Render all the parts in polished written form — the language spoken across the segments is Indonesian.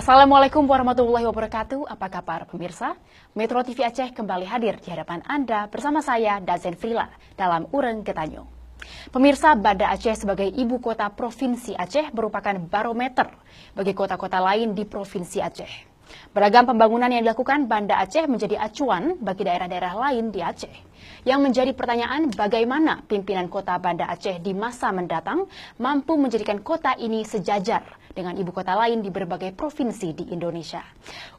Assalamualaikum warahmatullahi wabarakatuh. Apa kabar pemirsa? Metro TV Aceh kembali hadir di hadapan Anda bersama saya, Dazen Frila, dalam Ureng Getanyo. Pemirsa, Banda Aceh sebagai ibu kota Provinsi Aceh merupakan barometer bagi kota-kota lain di Provinsi Aceh. Beragam pembangunan yang dilakukan Banda Aceh menjadi acuan bagi daerah-daerah lain di Aceh. Yang menjadi pertanyaan, bagaimana pimpinan kota Banda Aceh di masa mendatang mampu menjadikan kota ini sejajar dengan ibu kota lain di berbagai provinsi di Indonesia.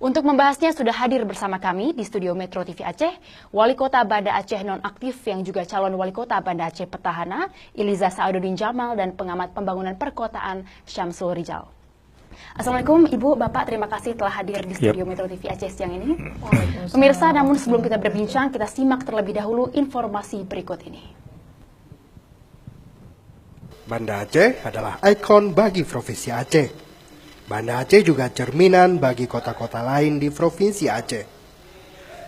Untuk membahasnya sudah hadir bersama kami di studio Metro TV Aceh, Wali Kota Banda Aceh nonaktif yang juga calon Wali Kota Banda Aceh petahana, Iliza Sa'aduddin Jamal, dan pengamat pembangunan perkotaan Syamsul Rijal. Assalamualaikum Ibu, Bapak, terima kasih telah hadir di studio Metro TV Aceh siang ini. Pemirsa, namun sebelum kita berbincang, kita simak terlebih dahulu informasi berikut ini. Banda Aceh adalah ikon bagi Provinsi Aceh. Banda Aceh juga cerminan bagi kota-kota lain di Provinsi Aceh.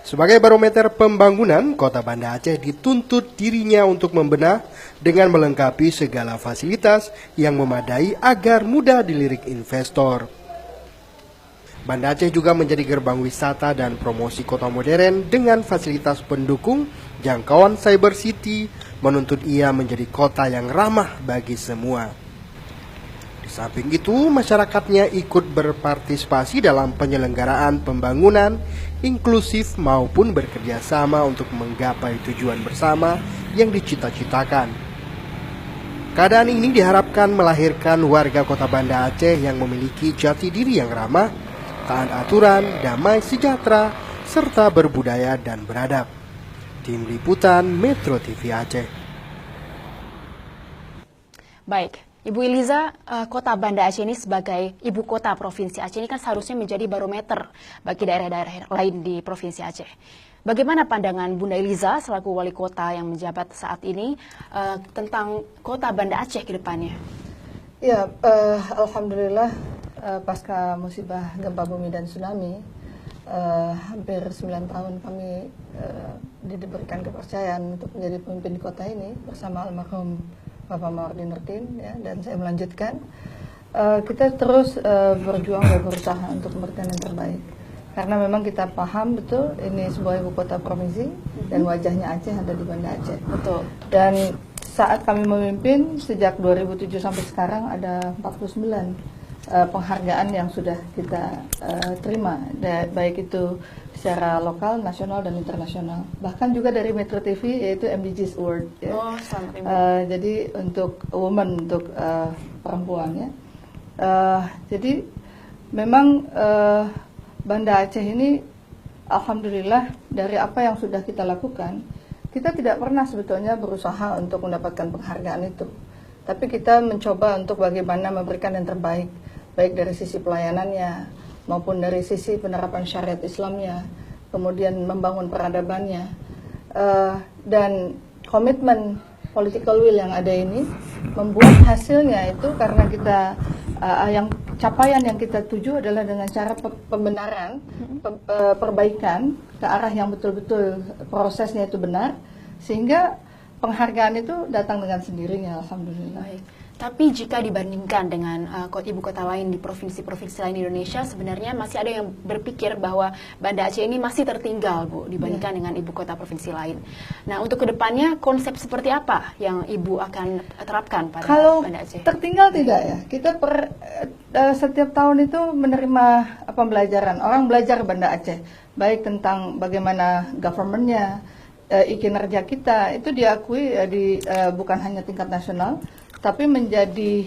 Sebagai barometer pembangunan, kota Banda Aceh dituntut dirinya untuk membenah dengan melengkapi segala fasilitas yang memadai agar mudah dilirik investor. Banda Aceh juga menjadi gerbang wisata dan promosi kota modern dengan fasilitas pendukung jangkauan cyber city, menuntut ia menjadi kota yang ramah bagi semua. Di samping itu, masyarakatnya ikut berpartisipasi dalam penyelenggaraan pembangunan inklusif maupun bekerja sama untuk menggapai tujuan bersama yang dicita-citakan. Keadaan ini diharapkan melahirkan warga kota Banda Aceh yang memiliki jati diri yang ramah, taat aturan, damai sejahtera, serta berbudaya dan beradab. Tim Liputan Metro TV Aceh. Baik, Ibu Iliza, kota Banda Aceh ini sebagai ibu kota Provinsi Aceh ini kan seharusnya menjadi barometer bagi daerah-daerah lain di Provinsi Aceh. Bagaimana pandangan Bunda Iliza selaku wali kota yang menjabat saat ini tentang kota Banda Aceh ke depannya? Ya, alhamdulillah pasca musibah gempa bumi dan tsunami, hampir 9 tahun kami diberikan kepercayaan untuk menjadi pemimpin kota ini bersama almarhum Bapak Mawardi Nurdin, ya, dan saya melanjutkan. Kita terus berjuang dan berusaha untuk memberikan yang terbaik. Karena memang kita paham betul ini sebuah ibu kota provinsi dan wajahnya Aceh ada di Banda Aceh. Betul. Dan saat kami memimpin sejak 2007 sampai sekarang ada 49 penghargaan yang sudah kita terima, baik itu secara lokal, nasional, dan internasional. Bahkan juga dari Metro TV, yaitu MDGs Award. Ya. Oh, jadi untuk women, untuk perempuan, ya. Jadi memang Banda Aceh ini, alhamdulillah, dari apa yang sudah kita lakukan, kita tidak pernah sebetulnya berusaha untuk mendapatkan penghargaan itu. Tapi kita mencoba untuk bagaimana memberikan yang terbaik, baik dari sisi pelayanannya, maupun dari sisi penerapan syariat Islamnya, kemudian membangun peradabannya, dan komitmen political will yang ada ini membuat hasilnya itu karena kita yang capaian yang kita tuju adalah dengan cara pembenaran, perbaikan ke arah yang betul-betul prosesnya itu benar, sehingga penghargaan itu datang dengan sendirinya, alhamdulillah. Baik. Tapi jika dibandingkan dengan ibu kota lain di provinsi-provinsi lain di Indonesia, sebenarnya masih ada yang berpikir bahwa Banda Aceh ini masih tertinggal, Bu, dibandingkan dengan ibu kota provinsi lain. Nah, untuk kedepannya konsep seperti apa yang Ibu akan terapkan pada Banda Aceh? Kalau tertinggal tidak, ya. Kita setiap tahun itu menerima pembelajaran. Orang belajar Banda Aceh, baik tentang bagaimana government-nya, kinerja kita, itu diakui bukan hanya tingkat nasional, tapi menjadi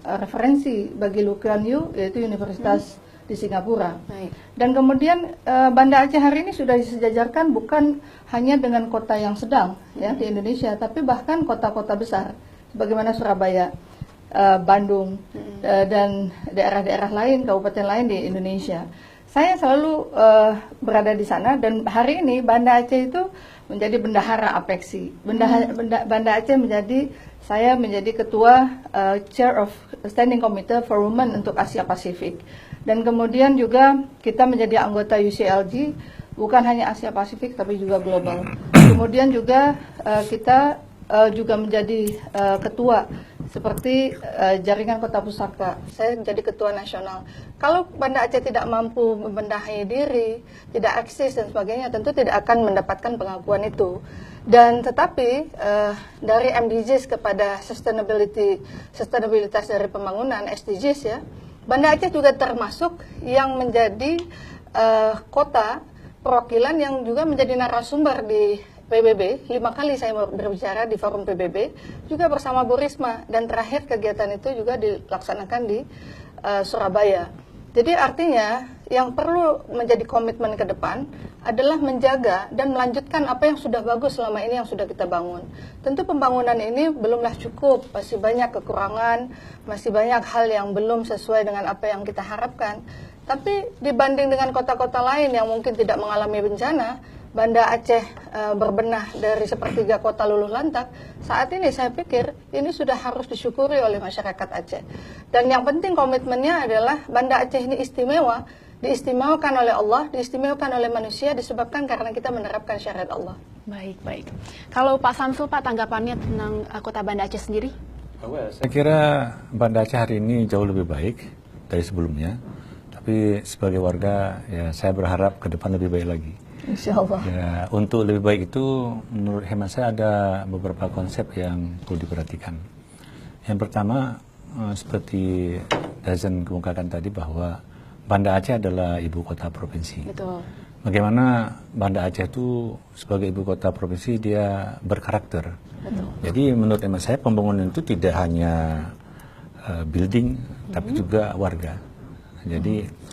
referensi bagi Lee Kuan Yew, yaitu Universitas di Singapura. Baik. Dan kemudian Banda Aceh hari ini sudah disejajarkan bukan hanya dengan kota yang sedang ya di Indonesia, tapi bahkan kota-kota besar, sebagaimana Surabaya, Bandung, dan daerah-daerah lain, kabupaten lain di Indonesia. Saya selalu berada di sana, dan hari ini Banda Aceh itu menjadi bendahara APEXI. Banda Aceh saya menjadi ketua Chair of Standing Committee for Women untuk Asia Pasifik. Dan kemudian juga kita menjadi anggota UCLG, bukan hanya Asia Pasifik tapi juga global. Kemudian juga kita juga menjadi ketua seperti jaringan kota pusaka. Saya jadi ketua nasional. Kalau Banda Aceh tidak mampu membenahi diri, tidak eksis dan sebagainya, tentu tidak akan mendapatkan pengakuan itu. Dan tetapi dari MDGs kepada sustainabilitas dari pembangunan SDGs ya, Banda Aceh juga termasuk yang menjadi kota perwakilan yang juga menjadi narasumber di PBB. 5 kali saya berbicara di forum PBB, juga bersama Bu Risma, dan terakhir kegiatan itu juga dilaksanakan di Surabaya. Jadi artinya yang perlu menjadi komitmen ke depan adalah menjaga dan melanjutkan apa yang sudah bagus selama ini yang sudah kita bangun. Tentu pembangunan ini belumlah cukup, masih banyak kekurangan, masih banyak hal yang belum sesuai dengan apa yang kita harapkan. Tapi dibanding dengan kota-kota lain yang mungkin tidak mengalami bencana, Banda Aceh berbenah dari sepertiga kota luluh lantak. Saat ini saya pikir ini sudah harus disyukuri oleh masyarakat Aceh. Dan yang penting komitmennya adalah Banda Aceh ini istimewa, diistimewakan oleh Allah, diistimewakan oleh manusia disebabkan karena kita menerapkan syariat Allah. Baik, baik. Kalau Pak Samsul, Pak, tanggapannya tentang kota Banda Aceh sendiri? Saya kira Banda Aceh hari ini jauh lebih baik dari sebelumnya. Tapi sebagai warga, ya saya berharap ke depan lebih baik lagi. Insya Allah. Ya, untuk lebih baik itu, menurut hemat saya ada beberapa konsep yang perlu diperhatikan. Yang pertama, seperti Dazen kemukakan tadi bahwa Banda Aceh adalah ibu kota provinsi. Betul. Bagaimana Banda Aceh itu sebagai ibu kota provinsi dia berkarakter. Betul. Jadi menurut hemat saya pembangunan itu tidak hanya building, tapi juga warga. Jadi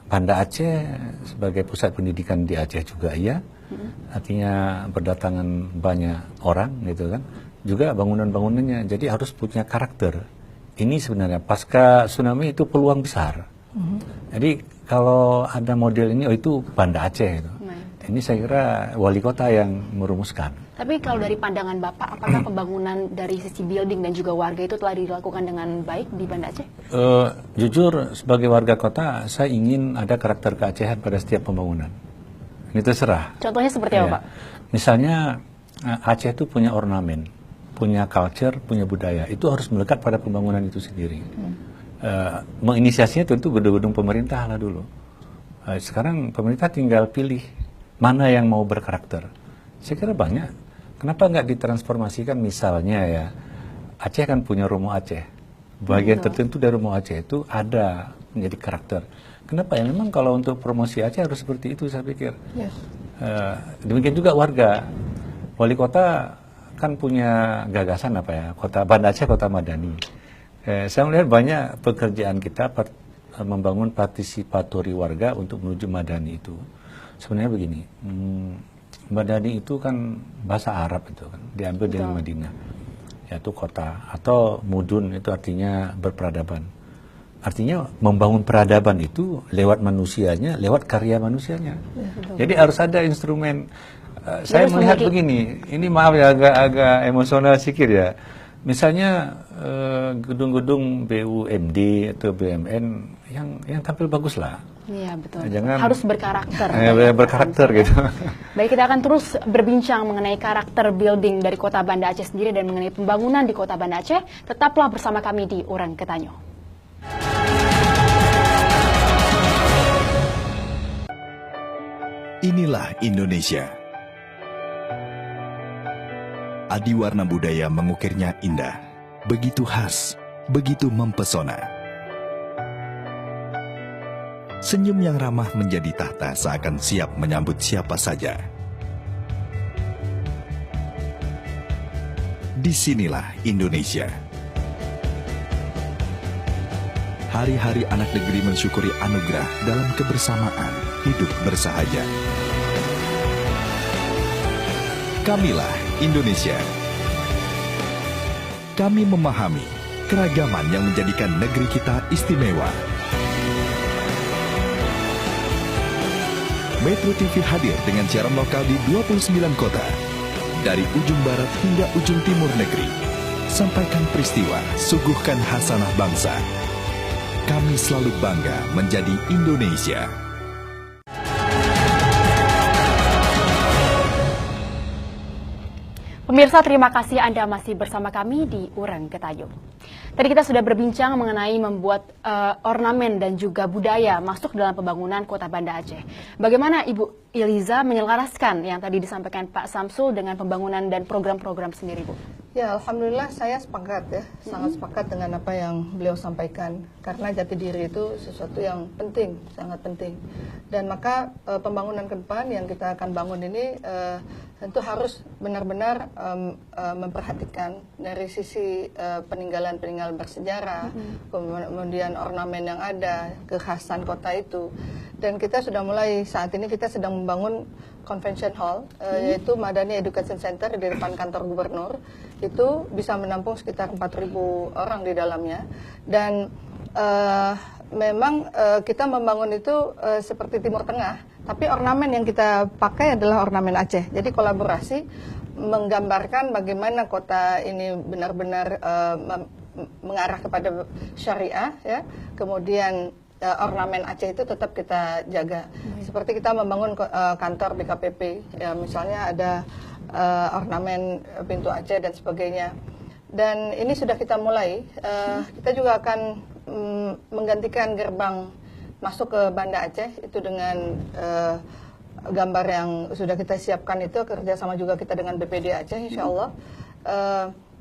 Banda Aceh sebagai pusat pendidikan di Aceh juga iya, artinya berdatangan banyak orang gitu kan, juga bangunan-bangunannya, jadi harus punya karakter. Ini sebenarnya pasca tsunami itu peluang besar. Jadi kalau ada model ini, oh itu Banda Aceh itu. Ini saya kira wali kota yang merumuskan. Tapi kalau dari pandangan Bapak, apakah pembangunan dari sisi building dan juga warga itu telah dilakukan dengan baik di Banda Aceh? Jujur, sebagai warga kota, saya ingin ada karakter keacehan pada setiap pembangunan. Ini terserah. Contohnya seperti apa, Ya. Pak? Misalnya, Aceh itu punya ornamen, punya culture, punya budaya. Itu harus melekat pada pembangunan itu sendiri. Menginisiasinya tentu gedung-gedung pemerintah lah dulu. Sekarang pemerintah tinggal pilih mana yang mau berkarakter. Saya kira banyak. Kenapa nggak ditransformasikan misalnya ya, Aceh kan punya Romo Aceh. Bagian tertentu dari Romo Aceh itu ada menjadi karakter. Kenapa ya? Memang kalau untuk promosi Aceh harus seperti itu saya pikir. Yes. Demikian juga warga. Wali kota kan punya gagasan apa ya, kota Banda Aceh kota madani. Saya melihat banyak pekerjaan kita membangun partisipatori warga untuk menuju madani itu. Sebenarnya begini, madani itu kan bahasa Arab itu kan, diambil dari Madinah, yaitu kota, atau mudun itu artinya berperadaban. Artinya membangun peradaban itu lewat manusianya, lewat karya manusianya. Jadi harus ada instrumen. Saya melihat begini, ini maaf ya agak emosional sedikit ya. Misalnya gedung-gedung BUMD atau BUMN yang tampil bagus lah. Iya, betul. Jangan, harus berkarakter. Berkarakter gitu. Baik, kita akan terus berbincang mengenai karakter building dari kota Banda Aceh sendiri dan mengenai pembangunan di kota Banda Aceh. Tetaplah bersama kami di Urang Ketanyo. Inilah Indonesia. Adiwarna budaya mengukirnya indah, begitu khas, begitu mempesona. Senyum yang ramah menjadi tahta seakan siap menyambut siapa saja. Disinilah Indonesia. Hari-hari anak negeri mensyukuri anugerah dalam kebersamaan, hidup bersahaja. Kamilah Indonesia. Kami memahami keragaman yang menjadikan negeri kita istimewa. Metro TV hadir dengan siaran lokal di 29 kota. Dari ujung barat hingga ujung timur negeri. Sampaikan peristiwa, suguhkan hasanah bangsa. Kami selalu bangga menjadi Indonesia. Pemirsa, terima kasih Anda masih bersama kami di Urang Ketayung. Tadi kita sudah berbincang mengenai membuat ornamen dan juga budaya masuk dalam pembangunan Kota Banda Aceh. Bagaimana Ibu Iliza menyelaraskan yang tadi disampaikan Pak Samsul dengan pembangunan dan program-program sendiri, Bu? Ya, alhamdulillah saya sepakat ya, sangat sepakat dengan apa yang beliau sampaikan. Karena jati diri itu sesuatu yang penting, sangat penting. Dan maka pembangunan ke depan yang kita akan bangun ini tentu harus benar-benar memperhatikan dari sisi peninggalan-peninggalan bersejarah, kemudian ornamen yang ada, kekhasan kota itu. Dan kita sudah mulai, saat ini kita sedang membangun Convention Hall, yaitu Madani Education Center di depan kantor gubernur. Itu bisa menampung sekitar 4.000 orang di dalamnya. Dan memang kita membangun itu seperti Timur Tengah, tapi ornamen yang kita pakai adalah ornamen Aceh. Jadi kolaborasi menggambarkan bagaimana kota ini benar-benar mengarah kepada syariah, ya. Kemudian ornamen Aceh itu tetap kita jaga. Seperti kita membangun kantor BKPP, ya, misalnya ada ornamen pintu Aceh dan sebagainya. Dan ini sudah kita mulai. Kita juga akan menggantikan gerbang masuk ke Banda Aceh itu dengan gambar yang sudah kita siapkan, itu kerjasama juga kita dengan BPD Aceh, insya Allah.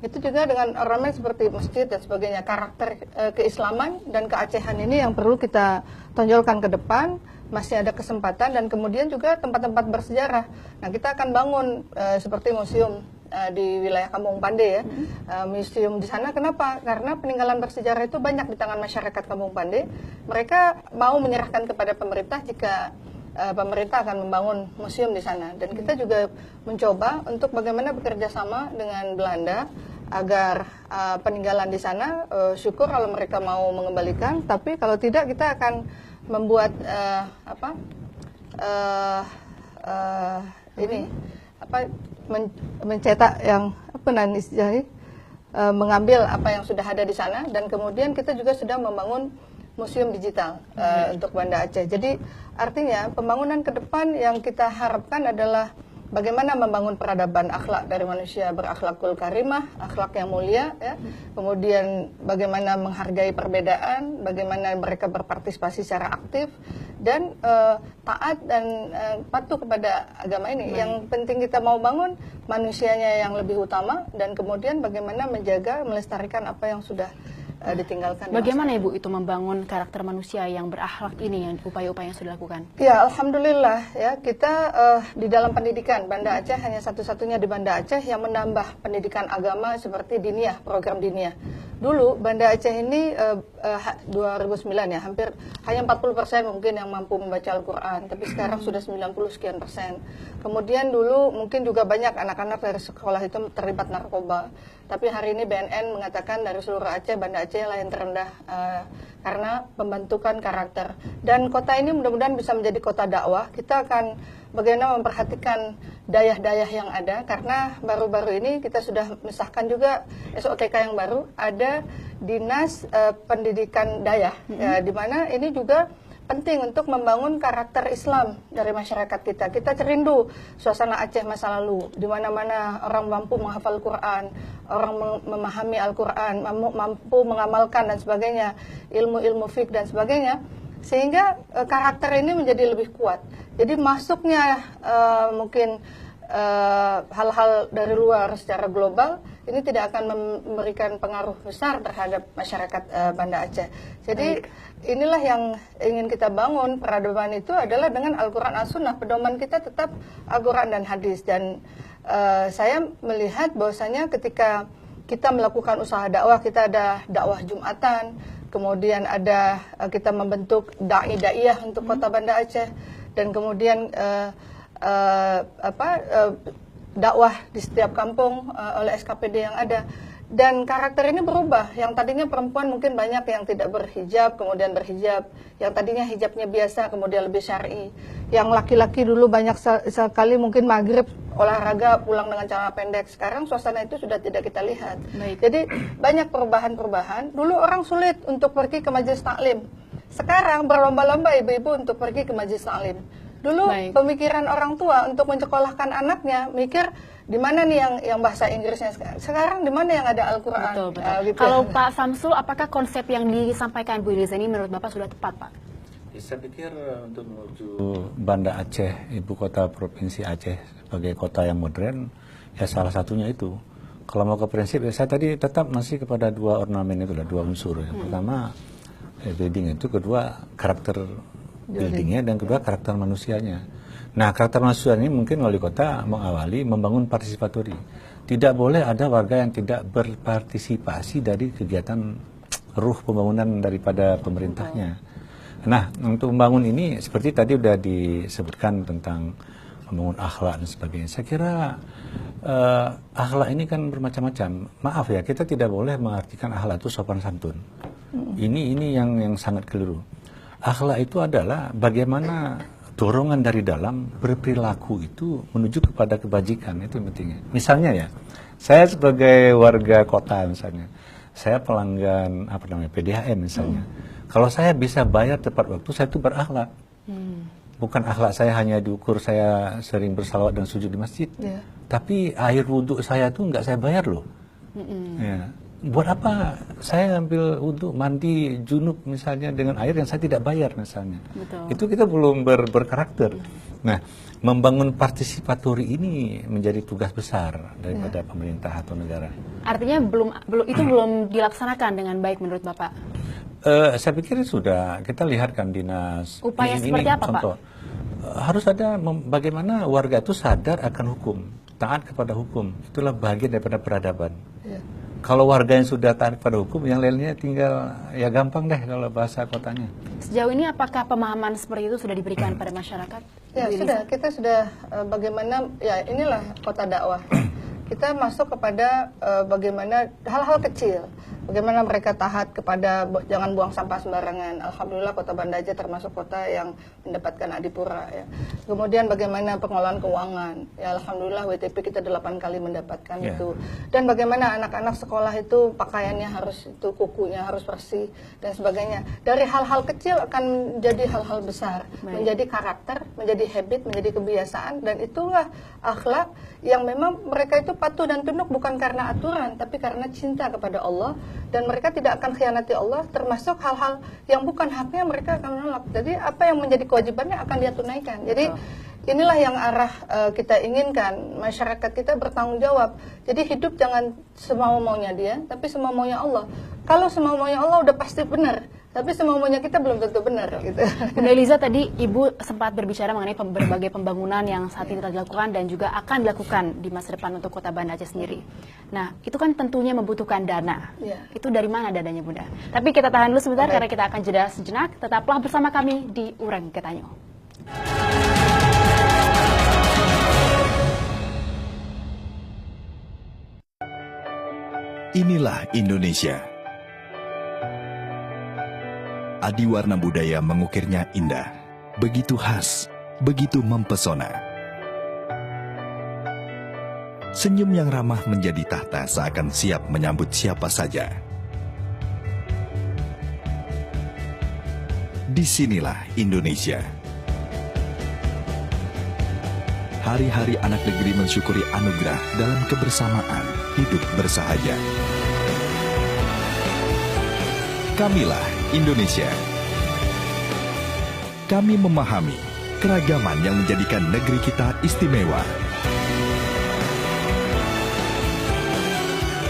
Itu juga dengan ornamen seperti masjid dan sebagainya. Karakter keislaman dan keacehan ini yang perlu kita tonjolkan ke depan. Masih ada kesempatan, dan kemudian juga tempat-tempat bersejarah. Nah, kita akan bangun seperti museum di wilayah Kampung Pande, ya. Museum di sana, kenapa? Karena peninggalan bersejarah itu banyak di tangan masyarakat Kampung Pande. Mereka mau menyerahkan kepada pemerintah jika pemerintah akan membangun museum di sana. Dan kita juga mencoba untuk bagaimana bekerja sama dengan Belanda agar peninggalan di sana, syukur kalau mereka mau mengembalikan, tapi kalau tidak kita akan membuat mencetak yang istilahnya, mengambil apa yang sudah ada di sana, dan kemudian kita juga sedang membangun museum digital untuk Banda Aceh. Jadi artinya pembangunan ke depan yang kita harapkan adalah bagaimana membangun peradaban akhlak dari manusia berakhlakul karimah, akhlak yang mulia, ya. Kemudian bagaimana menghargai perbedaan, bagaimana mereka berpartisipasi secara aktif dan taat dan patuh kepada agama ini. Yang penting kita mau bangun manusianya yang lebih utama, dan kemudian bagaimana menjaga, melestarikan apa yang sudah ditinggalkan. Bagaimana Ibu itu membangun karakter manusia yang berakhlak ini, yang upaya-upaya yang sudah dilakukan? Ya, alhamdulillah ya, kita di dalam pendidikan Banda Aceh hanya satu-satunya di Banda Aceh yang menambah pendidikan agama seperti diniyah, program diniyah. Dulu Banda Aceh ini 2009 ya, hampir hanya 40% mungkin yang mampu membaca Al-Quran, tapi sekarang sudah 90 sekian persen. Kemudian dulu mungkin juga banyak anak-anak dari sekolah itu terlibat narkoba, tapi hari ini BNN mengatakan dari seluruh Aceh, Banda Aceh lah yang terendah karena pembentukan karakter. Dan kota ini mudah-mudahan bisa menjadi kota dakwah. Kita akan bagaimana memperhatikan dayah-dayah yang ada, karena baru-baru ini kita sudah mesahkan juga SOTK yang baru, ada Dinas Pendidikan Dayah, ya, di mana ini juga penting untuk membangun karakter Islam dari masyarakat kita. Kita cerindu suasana Aceh masa lalu, di mana-mana orang mampu menghafal Quran, orang memahami Al-Quran, mampu mengamalkan dan sebagainya, ilmu-ilmu fiqh dan sebagainya, sehingga karakter ini menjadi lebih kuat. Jadi masuknya mungkin hal-hal dari luar secara global ini tidak akan memberikan pengaruh besar terhadap masyarakat Banda Aceh. Jadi inilah yang ingin kita bangun, peradaban itu adalah dengan Al-Quran As-Sunnah. Pedoman kita tetap Al-Quran dan hadis. Dan saya melihat bahwasanya ketika kita melakukan usaha dakwah, kita ada dakwah Jumatan, kemudian ada kita membentuk da'i-da'iyah untuk kota Banda Aceh, dan kemudian dakwah di setiap kampung oleh SKPD yang ada. Dan karakter ini berubah. Yang tadinya perempuan mungkin banyak yang tidak berhijab, kemudian berhijab. Yang tadinya hijabnya biasa, kemudian lebih syar'i. Yang laki-laki dulu banyak sekali mungkin maghrib olahraga pulang dengan celana pendek. Sekarang suasana itu sudah tidak kita lihat. Jadi banyak perubahan-perubahan. Dulu orang sulit untuk pergi ke majelis taklim. Sekarang berlomba-lomba ibu-ibu untuk pergi ke majelis taklim. Dulu Baik. pemikiran orang tua untuk menyekolahkan anaknya mikir di mana nih yang bahasa Inggrisnya sekarang di mana yang ada Al-Qur'an. Betul, betul. Gitu. Kalau Pak Samsul, apakah konsep yang disampaikan Bu Eliza ini menurut Bapak sudah tepat, Pak? Ya, saya pikir untuk menuju Banda Aceh, ibu kota provinsi Aceh sebagai kota yang modern, ya salah satunya itu. Kalau mau ke prinsip, ya saya tadi tetap masih kepada dua ornamen itu, dua unsur. Yang pertama building itu, kedua karakter buildingnya, dan kedua karakter manusianya. Nah, karakter manusia ini mungkin wali kota mengawali membangun partisipatori. Tidak boleh ada warga yang tidak berpartisipasi dari kegiatan ruh pembangunan daripada pemerintahnya. Nah, untuk membangun ini seperti tadi sudah disebutkan tentang membangun akhlak dan sebagainya. Saya kira akhlak ini kan bermacam-macam. Maaf ya, kita tidak boleh mengartikan akhlak itu sopan santun. Ini yang sangat keliru. Akhlak itu adalah bagaimana dorongan dari dalam berperilaku itu menuju kepada kebajikan, itu yang pentingnya. Misalnya ya, saya sebagai warga kota misalnya, saya pelanggan PDAM misalnya. Kalau saya bisa bayar tepat waktu, saya itu berakhlak. Bukan akhlak saya hanya diukur saya sering bersalawat dan sujud di masjid, tapi air wudhu saya tuh nggak saya bayar loh. Ya. Buat apa saya ngambil wudhu mandi junub misalnya dengan air yang saya tidak bayar misalnya. Betul. Itu kita belum berkarakter. Nah, membangun partisipatori ini menjadi tugas besar daripada pemerintah atau negara. Artinya belum dilaksanakan dengan baik menurut Bapak? Saya pikir sudah. Kita lihat kan dinas. Upaya seperti apa, contoh, harus ada bagaimana warga itu sadar akan hukum, taat kepada hukum. Itulah bagian daripada peradaban. Kalau warga yang sudah taat pada hukum, yang lainnya tinggal ya gampang deh kalau bahasa kotanya. Sejauh ini apakah pemahaman seperti itu sudah diberikan pada masyarakat? Ya Bu sudah, Eliza? kita sudah bagaimana ya inilah kota dakwah. Kita masuk kepada bagaimana hal-hal kecil, bagaimana mereka taat kepada jangan buang sampah sembarangan. Alhamdulillah kota Banda Aceh termasuk kota yang mendapatkan adipura ya. Kemudian bagaimana pengelolaan keuangan. Ya alhamdulillah WTP kita 8 kali mendapatkan itu. Dan bagaimana anak-anak sekolah itu pakaiannya harus itu kukunya harus bersih dan sebagainya. Dari hal-hal kecil akan menjadi hal-hal besar, menjadi karakter, menjadi habit, menjadi kebiasaan, dan itulah akhlak yang memang mereka itu patuh dan tunduk bukan karena aturan tapi karena cinta kepada Allah, dan mereka tidak akan khianati Allah, termasuk hal-hal yang bukan haknya mereka akan menolak. Jadi apa yang menjadi kewajibannya akan dia tunaikan. Jadi inilah yang arah kita inginkan, masyarakat kita bertanggung jawab. Jadi hidup jangan semau-maunya dia, tapi semau-maunya Allah. Kalau semau-maunya Allah udah pasti benar, tapi semau-maunya kita belum tentu benar gitu. Bunda Eliza, tadi Ibu sempat berbicara mengenai berbagai pembangunan yang saat ini telah dilakukan dan juga akan dilakukan di masa depan untuk Kota Banda Aceh sendiri. Nah, itu kan tentunya membutuhkan dana. Ya. Itu dari mana dananya, Bunda? Tapi kita tahan dulu sebentar karena kita akan jeda sejenak. Tetaplah bersama kami di Ureng Ketanyo. Inilah Indonesia. Adiwarna budaya mengukirnya indah, begitu khas, begitu mempesona. Senyum yang ramah menjadi tahta seakan siap menyambut siapa saja. Disinilah Indonesia. Hari-hari anak negeri mensyukuri anugerah dalam kebersamaan, hidup bersahaja. Kamilah Indonesia. Kami memahami keragaman yang menjadikan negeri kita istimewa.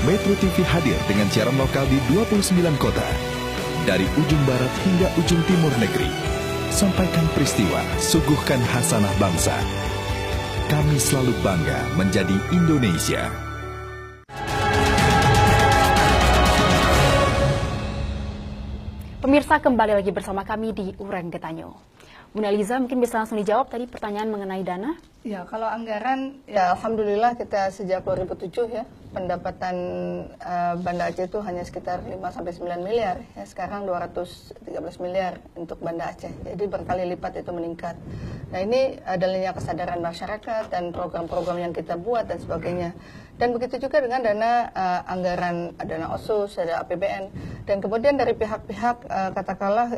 Metro TV hadir dengan siaran lokal di 29 kota. Dari ujung barat hingga ujung timur negeri. Sampaikan peristiwa, suguhkan hasanah bangsa. Kami selalu bangga menjadi Indonesia. Pemirsa, kembali lagi bersama kami di Ureng Ketanyo. Bunda Eliza, mungkin bisa langsung dijawab tadi pertanyaan mengenai dana? Ya, kalau anggaran, ya alhamdulillah kita sejak 2007 ya, pendapatan Banda Aceh itu hanya sekitar 5-9 miliar. Ya, sekarang 213 miliar untuk Banda Aceh. Jadi berkali lipat itu meningkat. Nah, ini adanya kesadaran masyarakat dan program-program yang kita buat dan sebagainya. Dan begitu juga dengan dana anggaran, dana OSUS, ada APBN. Dan kemudian dari pihak-pihak katakanlah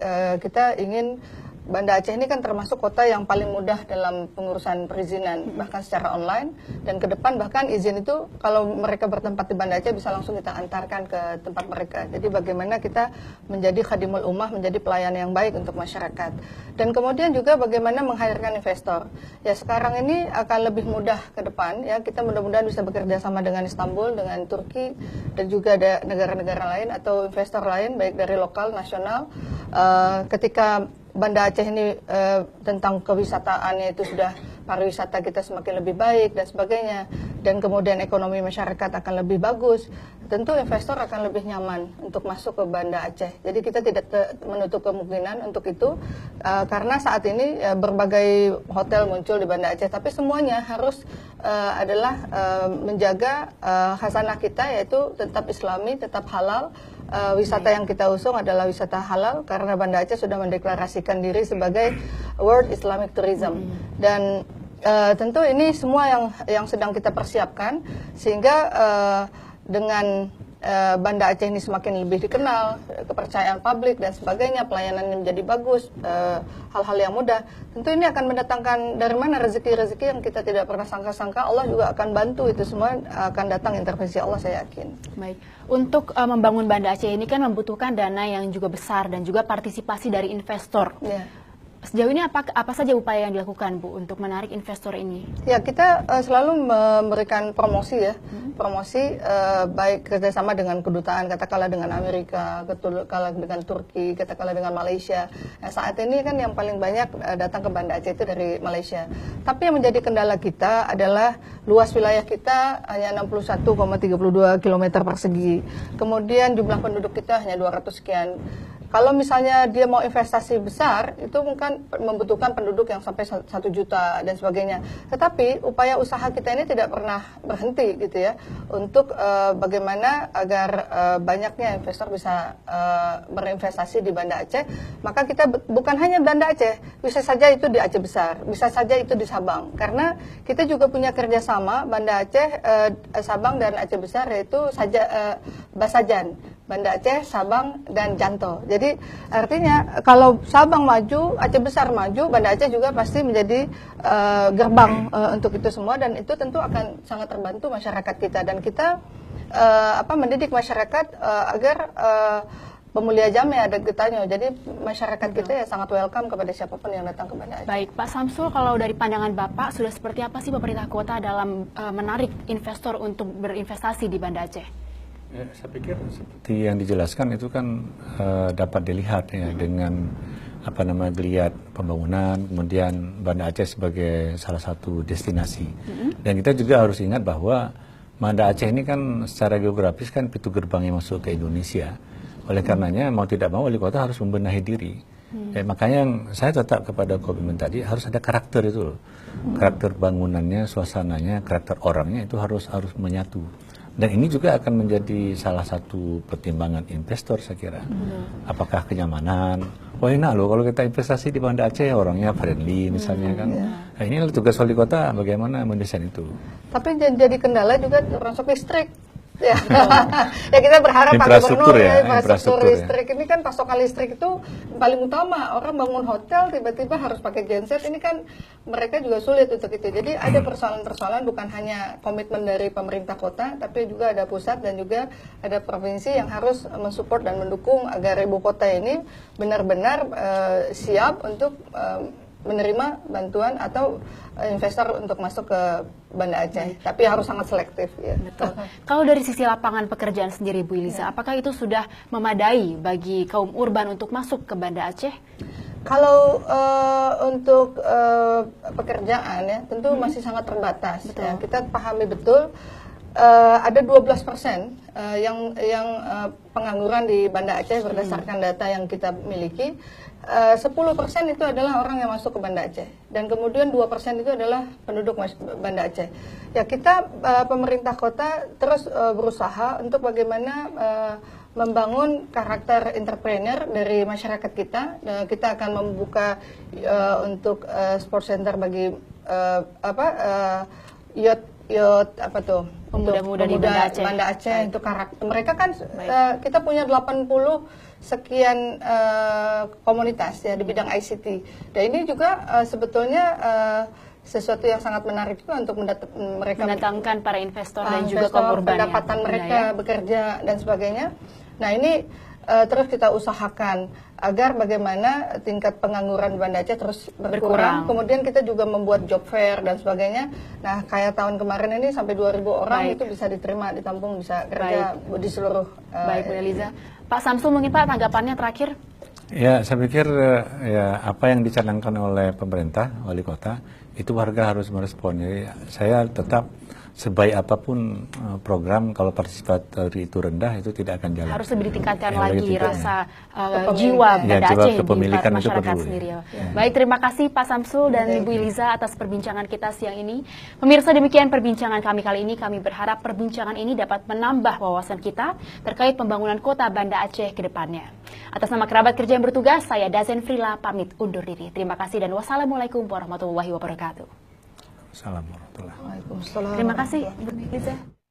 kita ingin Banda Aceh ini kan termasuk kota yang paling mudah dalam pengurusan perizinan, bahkan secara online. Dan ke depan bahkan izin itu kalau mereka bertempat di Banda Aceh bisa langsung kita antarkan ke tempat mereka. Jadi bagaimana kita menjadi khadimul ummah, menjadi pelayan yang baik untuk masyarakat. Dan kemudian juga bagaimana menghadirkan investor. Ya sekarang ini akan lebih mudah ke depan. Ya kita mudah-mudahan bisa bekerja sama dengan Istanbul, dengan Turki, dan juga ada negara-negara lain atau investor lain baik dari lokal, nasional. Ketika Banda Aceh ini tentang kewissataannya itu sudah pariwisata kita semakin lebih baik dan sebagainya, dan kemudian ekonomi masyarakat akan lebih bagus, tentu investor akan lebih nyaman untuk masuk ke Banda Aceh. Jadi kita tidak menutup kemungkinan untuk itu, karena saat ini berbagai hotel muncul di Banda Aceh, tapi semuanya harus adalah menjaga khasanah kita, yaitu tetap Islami, tetap halal. Wisata yang kita usung adalah wisata halal karena Banda Aceh sudah mendeklarasikan diri sebagai World Islamic Tourism, dan tentu ini semua yang sedang kita persiapkan sehingga dengan Banda Aceh ini semakin lebih dikenal, kepercayaan publik dan sebagainya, pelayanannya menjadi bagus, hal-hal yang mudah. Tentu ini akan mendatangkan dari mana rezeki-rezeki yang kita tidak pernah sangka-sangka. Allah juga akan bantu, itu semua akan datang intervensi Allah, saya yakin. Baik, untuk membangun Banda Aceh ini kan membutuhkan dana yang juga besar dan juga partisipasi dari investor. Ya. Sejauh ini apa saja upaya yang dilakukan, Bu, untuk menarik investor ini? Ya, kita selalu memberikan promosi ya, promosi baik kerjasama dengan kedutaan, katakanlah dengan Amerika, katakanlah dengan Turki, katakanlah dengan Malaysia. Nah, saat ini kan yang paling banyak datang ke Banda Aceh itu dari Malaysia. Tapi yang menjadi kendala kita adalah luas wilayah kita hanya 61,32 km persegi. Kemudian jumlah penduduk kita hanya 200 sekian. Kalau misalnya dia mau investasi besar, itu mungkin membutuhkan penduduk yang sampai 1 juta dan sebagainya. Tetapi upaya usaha kita ini tidak pernah berhenti gitu ya, untuk bagaimana agar banyaknya investor bisa berinvestasi di Banda Aceh. Maka kita bukan hanya Banda Aceh, bisa saja itu di Aceh Besar, bisa saja itu di Sabang. Karena kita juga punya kerjasama Banda Aceh, Sabang dan Aceh Besar, yaitu Basajan. Banda Aceh, Sabang, dan Janto. Jadi artinya kalau Sabang maju, Aceh Besar maju, Banda Aceh juga pasti menjadi gerbang untuk itu semua, dan itu tentu akan sangat terbantu masyarakat kita, dan kita mendidik masyarakat agar pemulia jame ada getahnya. Jadi masyarakat kita ya sangat welcome kepada siapapun yang datang ke Banda Aceh. Baik, Pak Samsul, kalau dari pandangan Bapak sudah seperti apa sih pemerintah kota dalam menarik investor untuk berinvestasi di Banda Aceh? Ya, saya pikir seperti yang dijelaskan itu kan dapat dilihat ya dengan geliat pembangunan, kemudian Banda Aceh sebagai salah satu destinasi. Dan kita juga harus ingat bahwa Banda Aceh ini kan secara geografis kan pintu gerbang yang masuk ke Indonesia. Oleh karenanya mau tidak mau wali kota harus membenahi diri. Makanya yang saya tetap kepada komitmen tadi harus ada karakter itu loh. Karakter bangunannya, suasananya, karakter orangnya itu harus menyatu. Dan ini juga akan menjadi salah satu pertimbangan investor, saya kira. Apakah kenyamanan? Oh enak loh kalau kita investasi di Banda Aceh, orangnya friendly misalnya kan. Nah, ini tugas wali kota bagaimana mendesain itu. Tapi jadi kendala juga termasuk listrik. Ya. Ya kita berharap Pak Infrastruktur Gubernur ya, infrastruktur infrastruktur listrik ini kan, pasokan listrik itu paling utama. Orang bangun hotel tiba-tiba harus pakai genset, ini kan mereka juga sulit untuk itu. Jadi ada persoalan-persoalan, bukan hanya komitmen dari pemerintah kota, tapi juga ada pusat dan juga ada provinsi yang harus mensupport dan mendukung agar ibu kota ini benar-benar siap untuk menerima bantuan atau investor untuk masuk ke Banda Aceh, tapi harus sangat selektif ya. Betul. Kalau dari sisi lapangan pekerjaan sendiri, Bu Iliza, apakah itu sudah memadai bagi kaum urban untuk masuk ke Banda Aceh? Kalau untuk pekerjaan ya, tentu masih sangat terbatas. Ya. Kita pahami betul ada 12% yang pengangguran di Banda Aceh berdasarkan data yang kita miliki. 10% itu adalah orang yang masuk ke Banda Aceh, dan kemudian 2% itu adalah penduduk Banda Aceh. Ya kita pemerintah kota terus berusaha untuk bagaimana membangun karakter entrepreneur dari masyarakat kita. Kita akan membuka untuk sport center bagi pemuda-pemuda di Banda Aceh. Untuk karakter mereka kan kita punya 80 sekian komunitas ya di bidang ICT. Dan ini juga sebetulnya sesuatu yang sangat menarik juga untuk mereka mendatangkan para investor dan juga kaum urban pendapatan mereka bekerja dan sebagainya. Nah ini terus kita usahakan agar bagaimana tingkat pengangguran Banda Aceh terus berkurang. Kemudian kita juga membuat job fair dan sebagainya. Nah kayak tahun kemarin ini sampai 2.000 orang itu bisa diterima, ditampung, bisa kerja di seluruh. Baik Bu Eliza. Pak Samsul mungkin Pak tanggapannya terakhir. Ya saya pikir ya apa yang dicanangkan oleh pemerintah, wali kota itu warga harus merespon. Jadi saya tetap sebaik apapun program kalau partisipasi itu rendah itu tidak akan jalan. Harus lebih ditingkatkan ya, lagi rasa jiwa Banda Aceh di masyarakat sendiri. Ya. Baik, terima kasih Pak Samsul dan Ibu Eliza atas perbincangan kita siang ini. Pemirsa, demikian perbincangan kami kali ini. Kami berharap perbincangan ini dapat menambah wawasan kita terkait pembangunan kota Banda Aceh ke depannya. Atas nama kerabat kerja yang bertugas, saya Dazen Frila pamit undur diri. Terima kasih dan wassalamualaikum warahmatullahi wabarakatuh. Assalamualaikum warahmatullahi wabarakatuh. Waalaikumsalam. Terima kasih, Bu Eliza.